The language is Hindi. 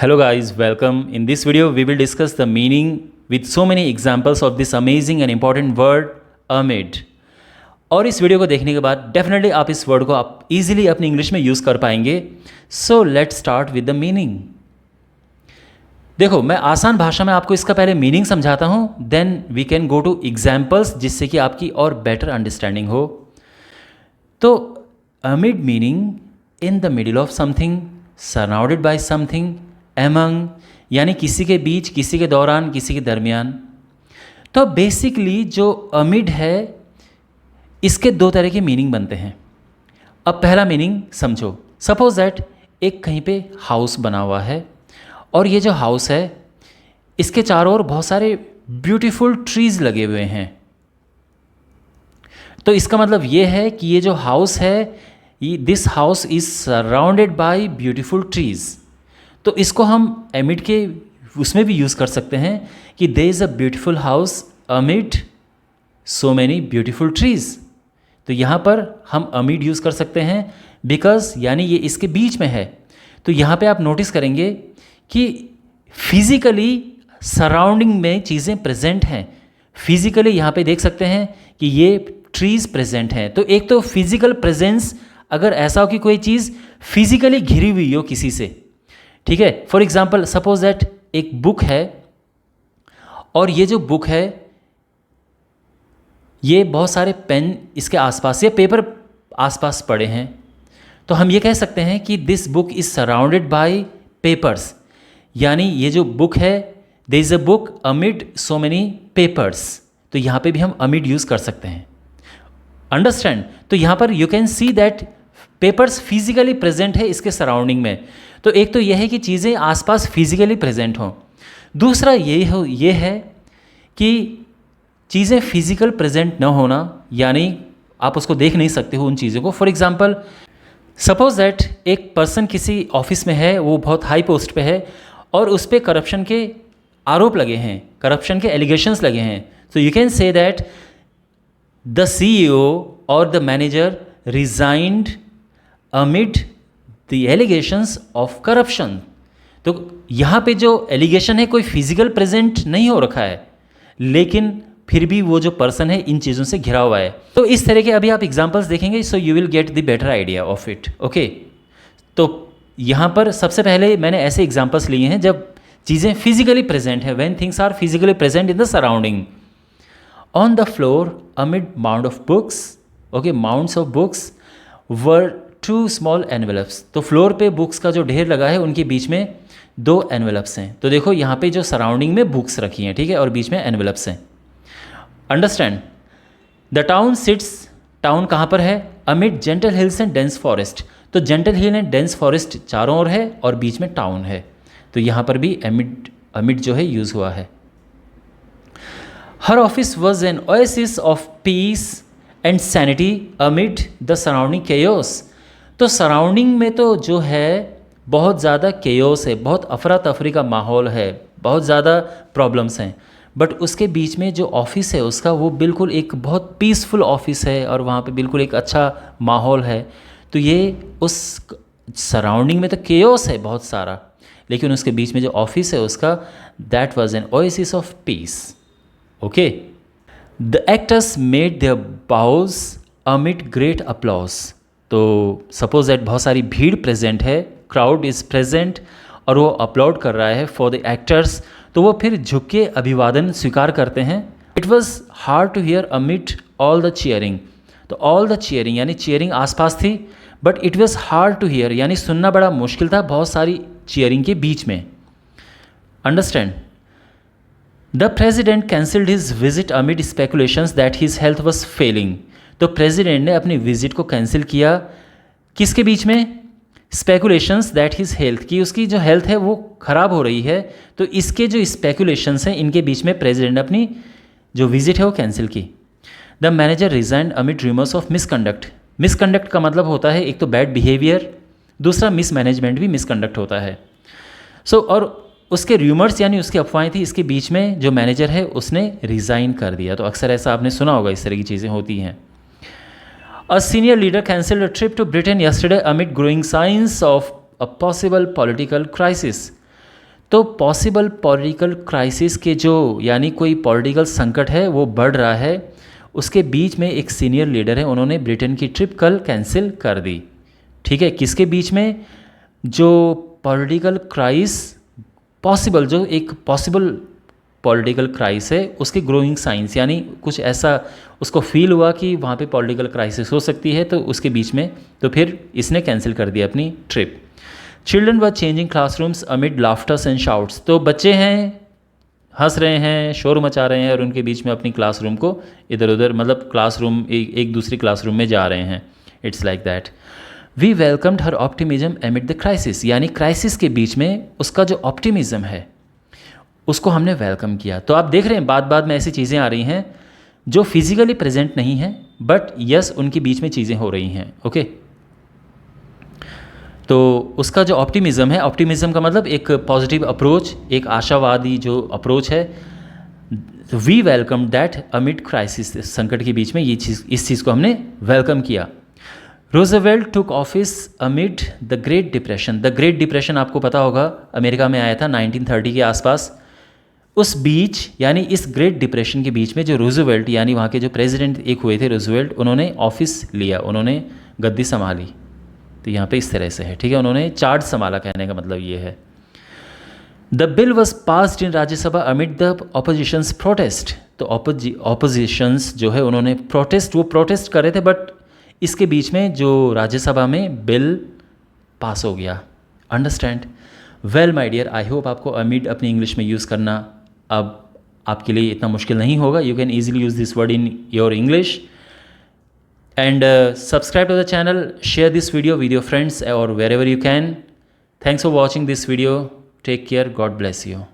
Hello guys, welcome. In this video, we will discuss the meaning with so many examples of this amazing and important word amid. और इस वीडियो को देखने के बाद डेफिनेटली आप इस वर्ड को आप इजीली अपनी इंग्लिश में यूज़ कर पाएंगे. So let's start with the meaning. देखो, मैं आसान भाषा में आपको इसका पहले मीनिंग समझाता हूँ, then we can go to examples जिससे कि आपकी और बेटर अंडरस्टैंडिंग हो. तो amid meaning in the middle of something, surrounded by something, among यानी किसी के बीच, किसी के दौरान, किसी के दरमियान. तो बेसिकली जो अमिड है इसके दो तरह के मीनिंग बनते हैं. अब पहला मीनिंग समझो. सपोज दैट एक कहीं पे हाउस बना हुआ है और ये जो हाउस है इसके चारों ओर बहुत सारे ब्यूटीफुल ट्रीज़ लगे हुए हैं. तो इसका मतलब ये है कि ये जो हाउस है, this house is surrounded bye beautiful trees. तो इसको हम एमिड के उसमें भी यूज़ कर सकते हैं कि there is a beautiful house amid so many beautiful trees. तो यहाँ पर हम अमिड यूज़ कर सकते हैं बिकॉज यानी ये इसके बीच में है. तो यहाँ पे आप नोटिस करेंगे कि फिज़िकली सराउंडिंग में चीज़ें प्रेजेंट हैं. फिज़िकली यहाँ पे देख सकते हैं कि ये ट्रीज़ प्रेजेंट हैं. तो एक तो फिज़िकल प्रेजेंस, अगर ऐसा हो कि कोई चीज़ फिज़िकली घिरी हुई हो किसी से, ठीक है. फॉर एग्जाम्पल सपोज दैट एक बुक है और ये जो बुक है ये बहुत सारे पेन इसके आसपास या पेपर आसपास पड़े हैं. तो हम ये कह सकते हैं कि this book is surrounded by papers. यानी ये जो बुक है, there is a book amid so many papers. तो यहाँ पे भी हम अमिड यूज़ कर सकते हैं. अंडरस्टैंड. तो यहाँ पर you can see that papers physically present है इसके सराउंडिंग में. तो एक तो यह है कि चीज़ें आसपास फिजिकली प्रेजेंट हों. दूसरा ये है कि चीज़ें फिजिकल प्रेजेंट न होना, यानी आप उसको देख नहीं सकते हो उन चीज़ों को. फॉर एग्जांपल सपोज दैट एक पर्सन किसी ऑफिस में है, वो बहुत हाई पोस्ट पे है और उस पर करप्शन के आरोप लगे हैं, करप्शन के एलिगेशंस लगे हैं. So you can say that the CEO और the manager resigned amid the allegations of corruption. तो यहाँ पे जो एलिगेशन है कोई फिजिकल प्रेजेंट नहीं हो रखा है, लेकिन फिर भी वो जो पर्सन है इन चीज़ों से घिरा हुआ है. तो इस तरह के अभी आप एग्जांपल्स देखेंगे, so you will get the better idea of it. Okay. तो यहाँ पर सबसे पहले मैंने ऐसे एग्जांपल्स लिए हैं जब चीज़ें फिजिकली प्रेजेंट है, when things are physically present in the surrounding. On the floor amid mound of books. Okay, mounds of books were 2 small envelopes. तो फ्लोर पे बुक्स का जो ढेर लगा है उनके बीच में 2 एनवेलप्स हैं. तो देखो यहाँ पे जो सराउंडिंग में बुक्स रखी हैं, ठीक है, और बीच में एनवेलप्स हैं. Understand. The town sits. Town कहाँ पर है? Amid gentle hills and dense forest. तो gentle hill and dense forest चारों ओर है और बीच में टाउन है. तो यहाँ पर भी अमिड जो है यूज़ हुआ है. Her office was an oasis of peace and sanity amid the surrounding chaos. तो सराउंडिंग में तो जो है बहुत ज़्यादा केयोस है, बहुत अफरा तफरी का माहौल है, बहुत ज़्यादा प्रॉब्लम्स हैं. बट उसके बीच में जो ऑफिस है उसका वो बिल्कुल एक बहुत पीसफुल ऑफिस है और वहाँ पे बिल्कुल एक अच्छा माहौल है. तो ये उस सराउंडिंग में तो केयोस है बहुत सारा, लेकिन उसके बीच में जो ऑफिस है उसका, that was an oasis of peace. Okay. The actors made their bows amid great applause. तो सपोज दैट बहुत सारी भीड़ प्रेजेंट है, क्राउड इज़ प्रेजेंट और वो अपलोड कर रहा है फॉर द एक्टर्स. तो वो फिर झुक के अभिवादन स्वीकार करते हैं. It was hard to hear amid all the cheering. तो ऑल द चीयरिंग यानी चीयरिंग आसपास थी, but it was hard to hear यानी सुनना बड़ा मुश्किल था बहुत सारी चीयरिंग के बीच में. Understand. The president cancelled his visit amid speculations that his health was failing. तो प्रेजिडेंट ने अपनी विजिट को कैंसिल किया किसके बीच में? स्पेकुलेशंस दैट हिज हेल्थ, की उसकी जो हेल्थ है वो ख़राब हो रही है. तो इसके जो स्पेकुलेशंस हैं इनके बीच में प्रेजिडेंट ने अपनी जो विजिट है वो कैंसिल की. The manager resigned amid rumours of misconduct. Misconduct का मतलब होता है एक तो बैड बिहेवियर, दूसरा मिसमैनेजमेंट भी मिसकंडक्ट होता है. सो और उसके रूमर्स यानी उसकी अफवाहें थी, इसके बीच में जो मैनेजर है उसने रिज़ाइन कर दिया. तो अक्सर ऐसा आपने सुना होगा, इस तरह की चीज़ें होती हैं. A senior leader cancelled a trip to Britain yesterday amid growing signs of a possible political crisis. तो पॉसिबल पॉलिटिकल क्राइसिस के जो यानी कोई पॉलिटिकल संकट है वो बढ़ रहा है, उसके बीच में एक सीनियर लीडर है, उन्होंने ब्रिटेन की ट्रिप कल कैंसिल कर दी। ठीक है, किसके बीच में? जो पॉलिटिकल क्राइस पॉसिबल, जो एक पॉसिबल पॉलिटिकल क्राइस है उसके ग्रोइंग साइंस, यानी कुछ ऐसा उसको फील हुआ कि वहाँ पे पॉलिटिकल क्राइसिस हो सकती है, तो उसके बीच में तो फिर इसने कैंसिल कर दिया अपनी trip. Children were changing classrooms amid laughters and shouts, तो बच्चे हैं, हंस रहे हैं, शोर मचा रहे हैं और उनके बीच में अपनी क्लासरूम को इधर उधर, मतलब क्लासरूम एक दूसरी क्लासरूम में जा रहे हैं। It's like that. We welcomed her optimism amid the crisis, यानी क्राइसिस के बीच में उसका जो ऑप्टिमिज्म है उसको हमने वेलकम किया। तो आप देख रहे हैं बाद में ऐसी चीज़ें आ रही हैं जो फिजिकली प्रेजेंट नहीं हैं, बट यस उनके बीच में चीज़ें हो रही हैं। ओके, तो उसका जो ऑप्टिमिज्म है, ऑप्टिमिज्म का मतलब एक पॉजिटिव अप्रोच, एक आशावादी जो अप्रोच है। We welcome that amid crisis, संकट के बीच में ये चीज़, इस चीज़ को हमने वेलकम किया। Roosevelt took office amid the great depression, the great depression आपको पता होगा अमेरिका में आया था 1930 के आसपास। उस बीच यानी इस ग्रेट डिप्रेशन के बीच में जो रूजवेल्ट यानी वहाँ के जो प्रेसिडेंट एक हुए थे रूजवेल्ट, उन्होंने ऑफिस लिया, उन्होंने गद्दी संभाली। तो यहाँ पे इस तरह से है, ठीक है, उन्होंने चार्ज संभाला, कहने का मतलब ये है। The bill was passed in Rajya Sabha amid the opposition's protest, तो ऑपोजिशंस जो है उन्होंने वो प्रोटेस्ट कर रहे थे, बट इसके बीच में जो राज्यसभा में बिल पास हो गया। Understand? Well my dear, I hope आपको अमिड अपनी इंग्लिश में यूज़ करना अब आपके लिए इतना मुश्किल नहीं होगा। You can easily use this word in your English. And subscribe to the channel, share this video with your friends or wherever you can. Thanks for watching this video. Take care. God bless you.